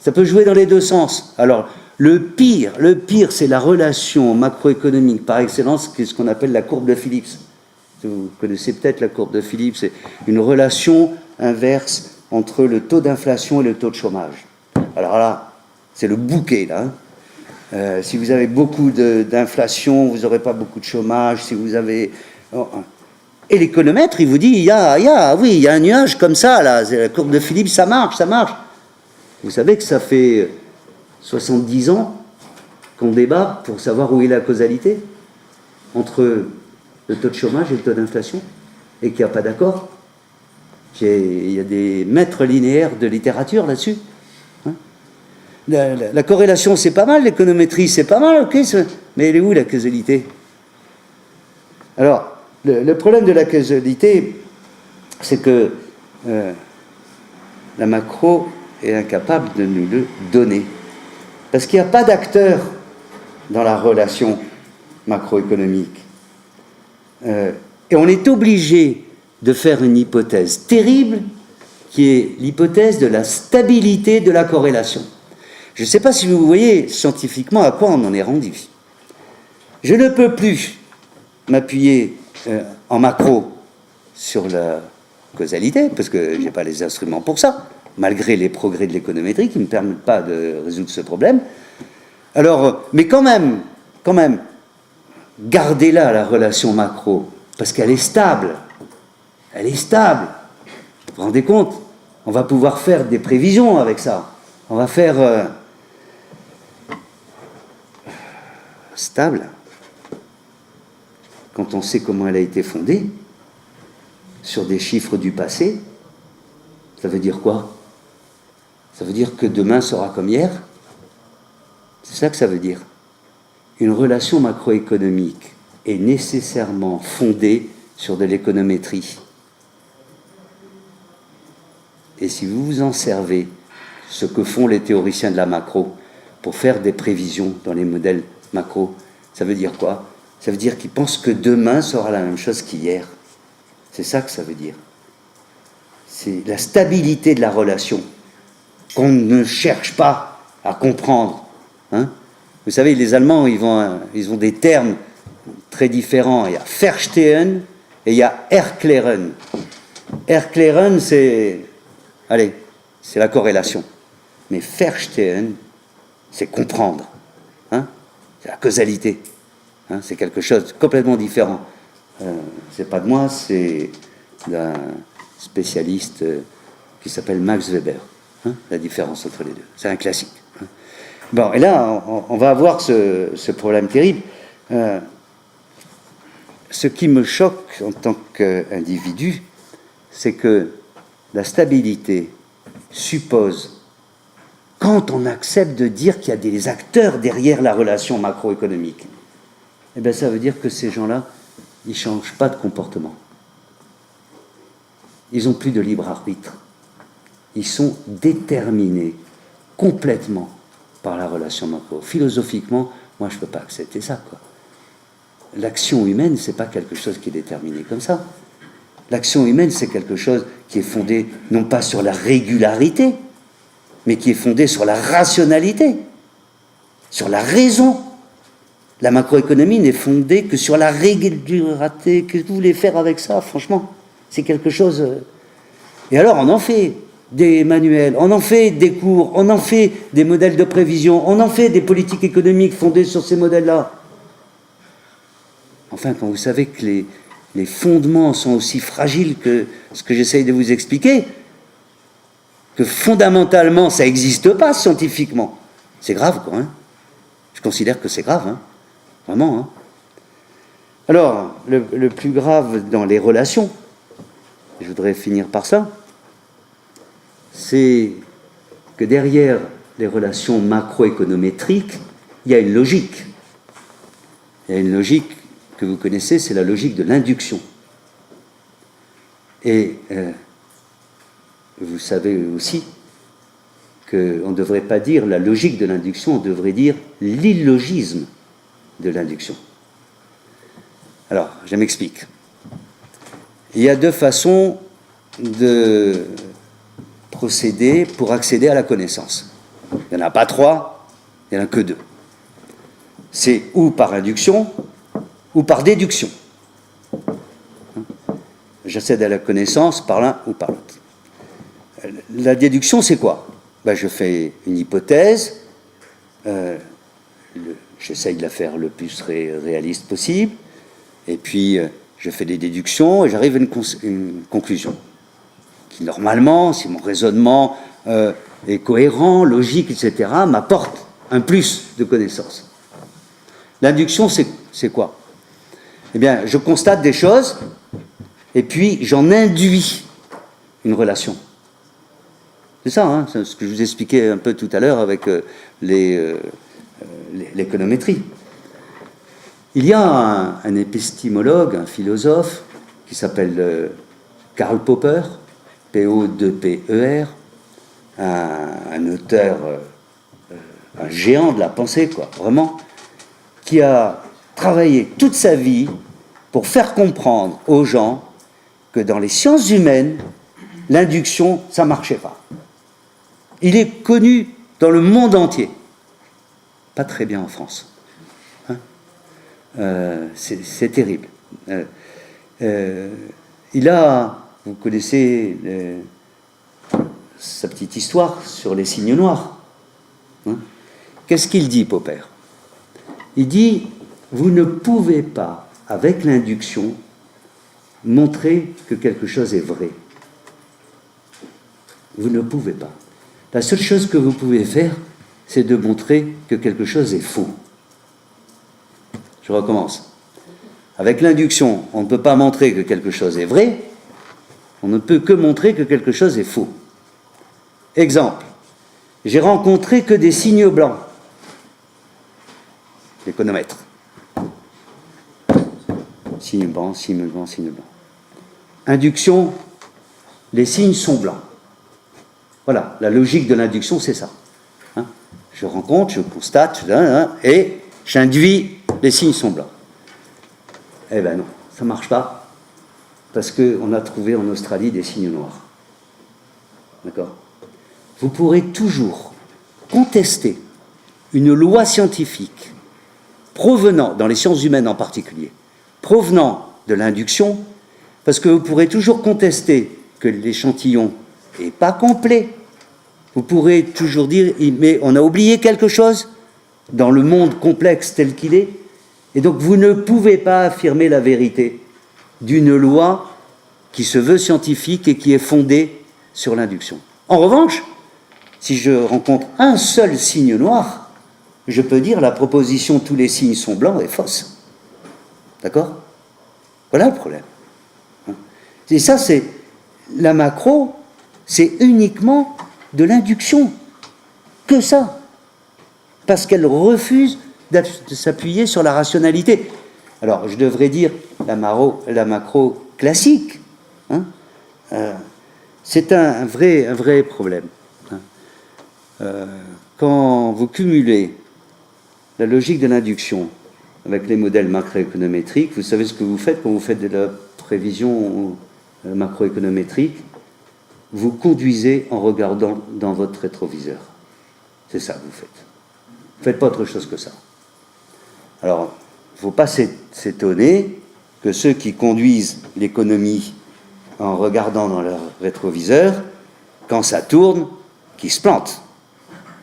Ça peut jouer dans les deux sens. Alors, le pire, c'est la relation macroéconomique par excellence, qui est ce qu'on appelle la courbe de Phillips. Vous connaissez peut-être la courbe de Phillips, c'est une relation inverse entre le taux d'inflation et le taux de chômage. Alors là, c'est le bouquet, là. Si vous avez beaucoup d'inflation, vous n'aurez pas beaucoup de chômage. Si vous avez... Et l'économètre, il vous dit, il y a un nuage comme ça, là. La courbe de Phillips, ça marche. Vous savez que ça fait 70 ans qu'on débat pour savoir où est la causalité entre le taux de chômage et le taux d'inflation, et qu'il n'y a pas d'accord. Il y a des maîtres linéaires de littérature là-dessus. Hein, la corrélation, c'est pas mal, l'économétrie, c'est pas mal, ok, mais elle est où la causalité? Alors, le problème de la causalité, c'est que la macro est incapable de nous le donner. Parce qu'il n'y a pas d'acteur dans la relation macroéconomique. Et on est obligé de faire une hypothèse terrible, qui est l'hypothèse de la stabilité de la corrélation. Je ne sais pas si vous voyez scientifiquement à quoi on en est rendu. Je ne peux plus m'appuyer en macro sur la causalité, parce que je n'ai pas les instruments pour ça, malgré les progrès de l'économétrie qui ne me permettent pas de résoudre ce problème. Alors, mais quand même, gardez-la, la relation macro, parce qu'elle est stable. Elle est stable. Vous vous rendez compte? On va pouvoir faire des prévisions avec ça. On va faire... stable. Quand on sait comment elle a été fondée, sur des chiffres du passé, ça veut dire quoi? Ça veut dire que demain sera comme hier? C'est ça que ça veut dire. Une relation macroéconomique est nécessairement fondée sur de l'économétrie. Et si vous vous en servez, ce que font les théoriciens de la macro, pour faire des prévisions dans les modèles macro, ça veut dire quoi? Ça veut dire qu'ils pensent que demain sera la même chose qu'hier. C'est ça que ça veut dire. C'est la stabilité de la relation qu'on ne cherche pas à comprendre. Hein? Vous savez, les Allemands, ils ont des termes très différents. Il y a Verstehen et il y a Erklären. Erklären, c'est la corrélation. Mais Verstehen, c'est comprendre. Hein? C'est la causalité. Hein? C'est quelque chose de complètement différent. C'est pas de moi, c'est d'un spécialiste qui s'appelle Max Weber. Hein? La différence entre les deux. C'est un classique. Hein? Bon, et là, on va avoir ce problème terrible. Ce qui me choque en tant qu'individu, c'est que la stabilité suppose, quand on accepte de dire qu'il y a des acteurs derrière la relation macroéconomique, eh bien ça veut dire que ces gens-là, ils ne changent pas de comportement. Ils n'ont plus de libre arbitre. Ils sont déterminés complètement par la relation macro. Philosophiquement, moi je ne peux pas accepter ça, quoi. L'action humaine, ce n'est pas quelque chose qui est déterminé comme ça. L'action humaine, c'est quelque chose qui est fondé non pas sur la régularité, mais qui est fondé sur la rationalité, sur la raison. La macroéconomie n'est fondée que sur la régularité. Qu'est-ce que vous voulez faire avec ça, franchement? C'est quelque chose... Et alors, on en fait des manuels, on en fait des cours, on en fait des modèles de prévision, on en fait des politiques économiques fondées sur ces modèles-là. Enfin, quand vous savez que les fondements sont aussi fragiles que ce que j'essaye de vous expliquer, que fondamentalement, ça n'existe pas scientifiquement, c'est grave, quoi. Hein. Je considère que c'est grave, hein. Vraiment. Hein. Alors, le plus grave dans les relations, je voudrais finir par ça, c'est que derrière les relations macroéconométriques, il y a une logique. Il y a une logique que vous connaissez, c'est la logique de l'induction. Et vous savez aussi qu'on ne devrait pas dire la logique de l'induction, on devrait dire l'illogisme de l'induction. Alors, je m'explique. Il y a deux façons de procéder pour accéder à la connaissance. Il n'y en a pas trois, il n'y en a que deux. C'est ou par induction ou par déduction. J'accède à la connaissance par l'un ou par l'autre. La déduction, c'est quoi? Ben, je fais une hypothèse, j'essaye de la faire le plus réaliste possible, et puis je fais des déductions et j'arrive à une conclusion qui, normalement, si mon raisonnement est cohérent, logique, etc., m'apporte un plus de connaissances. L'induction, c'est quoi? Eh bien, je constate des choses et puis j'en induis une relation. C'est ça, hein, c'est ce que je vous expliquais un peu tout à l'heure avec l'économétrie. Il y a un épistémologue, un philosophe, qui s'appelle Karl Popper, P-O-2-P-E-R, un auteur, un géant de la pensée, quoi, vraiment, qui a travaillé toute sa vie pour faire comprendre aux gens que dans les sciences humaines, l'induction, ça ne marchait pas. Il est connu dans le monde entier. Pas très bien en France. Hein, c'est terrible. Il a, vous connaissez sa petite histoire sur les signes noirs. Hein, qu'est-ce qu'il dit, Popper? Il dit, vous ne pouvez pas, avec l'induction, montrer que quelque chose est vrai. Vous ne pouvez pas. La seule chose que vous pouvez faire, c'est de montrer que quelque chose est faux. Je recommence. Avec l'induction, on ne peut pas montrer que quelque chose est vrai, on ne peut que montrer que quelque chose est faux. Exemple, j'ai rencontré que des signes blancs. L'économètre. Signe blanc, signe blanc, signe blanc. Induction, les signes sont blancs. Voilà, la logique de l'induction, c'est ça. Hein, je rencontre, je constate, et j'induis, les signes sont blancs. Eh bien non, ça ne marche pas, parce qu'on a trouvé en Australie des signes noirs. D'accord? Vous pourrez toujours contester une loi scientifique provenant, dans les sciences humaines en particulier, provenant de l'induction, parce que vous pourrez toujours contester que l'échantillon n'est pas complet. Vous pourrez toujours dire, mais on a oublié quelque chose dans le monde complexe tel qu'il est, et donc vous ne pouvez pas affirmer la vérité d'une loi qui se veut scientifique et qui est fondée sur l'induction. En revanche, si je rencontre un seul signe noir, je peux dire la proposition tous les signes sont blancs est fausse. D'accord? Voilà le problème. Et ça, c'est la macro, c'est uniquement de l'induction. Que ça. Parce qu'elle refuse de s'appuyer sur la rationalité. Alors, je devrais dire la macro classique. Hein, c'est un vrai problème. Hein. Quand vous cumulez la logique de l'induction avec les modèles macroéconométriques, vous savez ce que vous faites quand vous faites de la prévision macroéconométrique, vous conduisez en regardant dans votre rétroviseur. C'est ça que vous faites. Vous ne faites pas autre chose que ça. Alors, il ne faut pas s'étonner que ceux qui conduisent l'économie en regardant dans leur rétroviseur, quand ça tourne, qu'ils se plantent.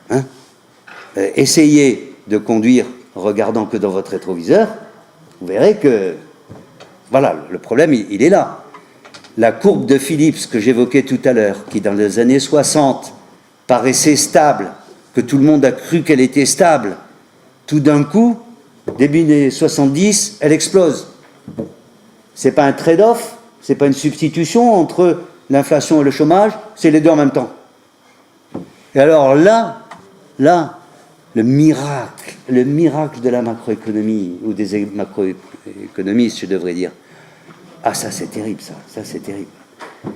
Hein? Essayez de conduire en regardant que dans votre rétroviseur, vous verrez que, voilà, le problème, il est là. La courbe de Phillips que j'évoquais tout à l'heure, qui dans les années 60 paraissait stable, que tout le monde a cru qu'elle était stable, tout d'un coup, début des 70, elle explose. C'est pas un trade-off, c'est pas une substitution entre l'inflation et le chômage, c'est les deux en même temps. Et alors là, le miracle de la macroéconomie, ou des macroéconomistes, je devrais dire, ah ça c'est terrible, ça c'est terrible.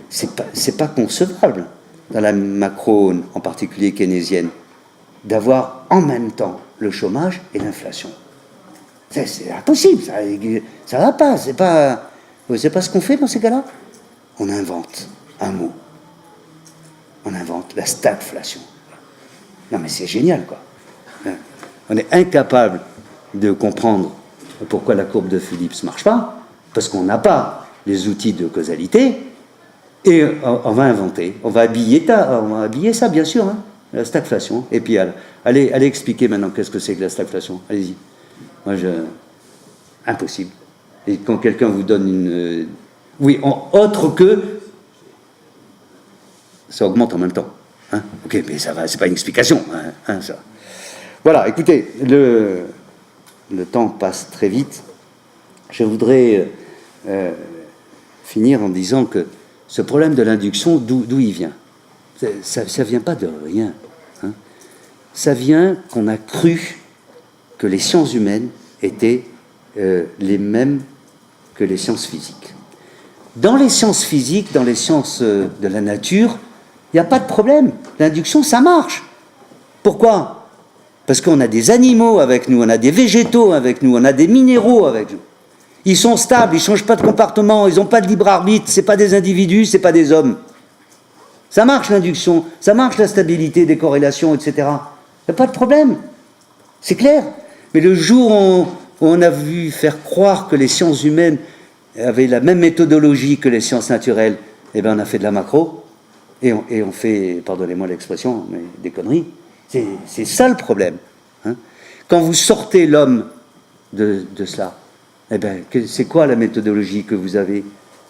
C'est pas concevable, dans la macro, en particulier keynésienne, d'avoir en même temps le chômage et l'inflation. C'est impossible, ça va pas. Vous savez pas ce qu'on fait dans ces cas-là? On invente un mot. On invente la stagflation. Non mais c'est génial, quoi. On est incapable de comprendre pourquoi la courbe de Phillips ne marche pas, parce qu'on n'a pas les outils de causalité, et on va inventer, on va habiller ça, bien sûr, hein, la stagflation. Et puis, allez expliquer maintenant qu'est-ce que c'est que la stagflation. Allez-y. Moi, impossible. Et quand quelqu'un vous donne une... oui, autre que... ça augmente en même temps. Hein, ok, mais ça va, c'est pas une explication. Hein, ça. Voilà, écoutez, le temps passe très vite. Je voudrais finir en disant que ce problème de l'induction, d'où il vient? Ça ne vient pas de rien. Hein. Ça vient qu'on a cru que les sciences humaines étaient les mêmes que les sciences physiques. Dans les sciences physiques, dans les sciences de la nature, il n'y a pas de problème. L'induction, ça marche. Pourquoi? Parce qu'on a des animaux avec nous, on a des végétaux avec nous, on a des minéraux avec nous. Ils sont stables, ils ne changent pas de comportement, ils n'ont pas de libre arbitre, ce n'est pas des individus, ce n'est pas des hommes. Ça marche l'induction, ça marche la stabilité des corrélations, etc. Il n'y a pas de problème. C'est clair. Mais le jour où on a vu faire croire que les sciences humaines avaient la même méthodologie que les sciences naturelles, eh bien on a fait de la macro, et on fait, pardonnez-moi l'expression, mais des conneries. C'est ça le problème. Hein. Quand vous sortez l'homme de cela, eh bien, c'est quoi la méthodologie que vous avez?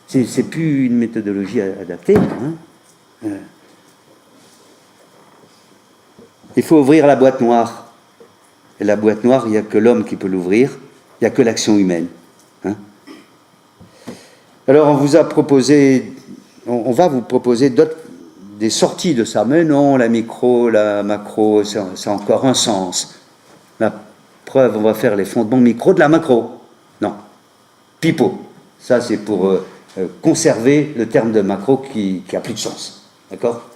C'est plus une méthodologie adaptée. Hein. Il faut ouvrir la boîte noire. Et la boîte noire, il n'y a que l'homme qui peut l'ouvrir, il n'y a que l'action humaine. Hein. Alors on vous a proposé, on va vous proposer des sorties de ça. Mais non, la micro, la macro, c'est encore un sens. La preuve, on va faire les fondements micro de la macro. Non. Pipeau. Ça, c'est pour conserver le terme de macro qui a plus de sens. D'accord?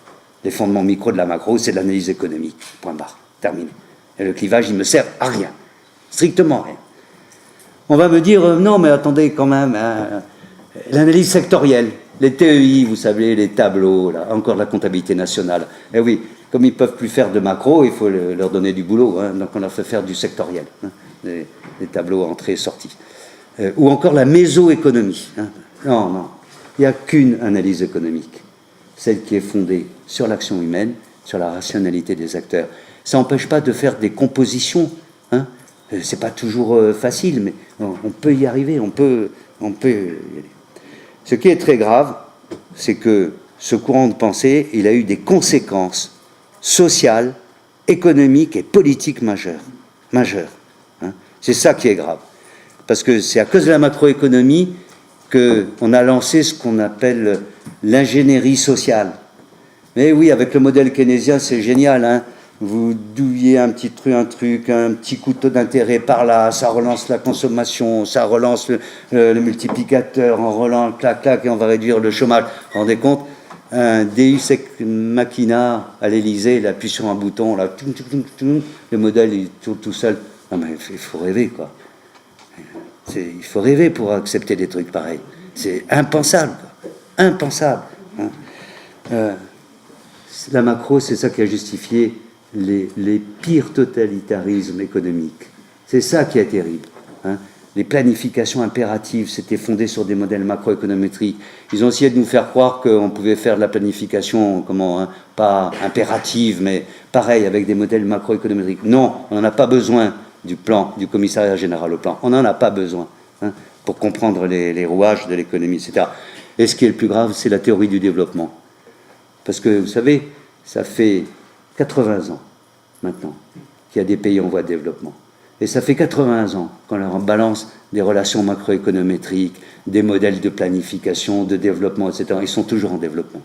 Les fondements micro de la macro, c'est de l'analyse économique. Point barre. Terminé. Et le clivage, il ne me sert à rien. Strictement rien. On va me dire, non, mais attendez quand même, l'analyse sectorielle. Les TEI, vous savez, les tableaux, là, encore de la comptabilité nationale. Eh oui, comme ils ne peuvent plus faire de macro, il faut leur donner du boulot. Hein, donc on leur fait faire du sectoriel. Hein, les tableaux entrée-sortie. Ou encore la mésoéconomie. Hein. Non, il n'y a qu'une analyse économique. Celle qui est fondée sur l'action humaine, sur la rationalité des acteurs. Ça n'empêche pas de faire des compositions. Hein. C'est pas toujours facile, mais on peut y arriver, on peut y aller. Ce qui est très grave, c'est que ce courant de pensée, il a eu des conséquences sociales, économiques et politiques majeures. Hein. C'est ça qui est grave. Parce que c'est à cause de la macroéconomie qu'on a lancé ce qu'on appelle l'ingénierie sociale. Mais oui, avec le modèle keynésien, c'est génial. Hein. Vous douillez un petit truc, un petit couteau d'intérêt par là, ça relance la consommation, ça relance le multiplicateur, on relance, clac, clac, et on va réduire le chômage. Vous vous rendez compte? Un Deus ex machina à l'Élysée, il appuie sur un bouton, là, le modèle il tourne tout seul. Non mais il faut rêver, quoi. Il faut rêver pour accepter des trucs pareils. C'est impensable, quoi. Impensable. Hein. La macro, c'est ça qui a justifié les pires totalitarismes économiques. C'est ça qui est terrible. Hein. Les planifications impératives, c'était fondé sur des modèles macroéconométriques. Ils ont essayé de nous faire croire qu'on pouvait faire de la planification, pas impérative, mais pareil, avec des modèles macroéconométriques. Non, on n'en a pas besoin du plan, du commissariat général au plan. On n'en a pas besoin pour comprendre les rouages de l'économie, etc. Et ce qui est le plus grave, c'est la théorie du développement. Parce que, vous savez, ça fait 80 ans, maintenant, qu'il y a des pays en voie de développement. Et ça fait 80 ans qu'on leur balance des relations macroéconométriques, des modèles de planification, de développement, etc. Ils sont toujours en développement.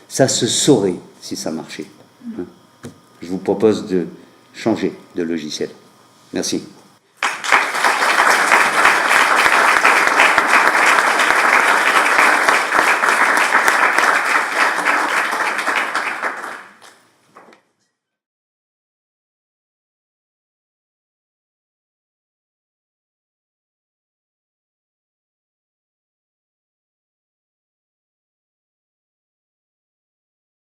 Ça se saurait si ça marchait. Je vous propose de changer de logiciel. Merci.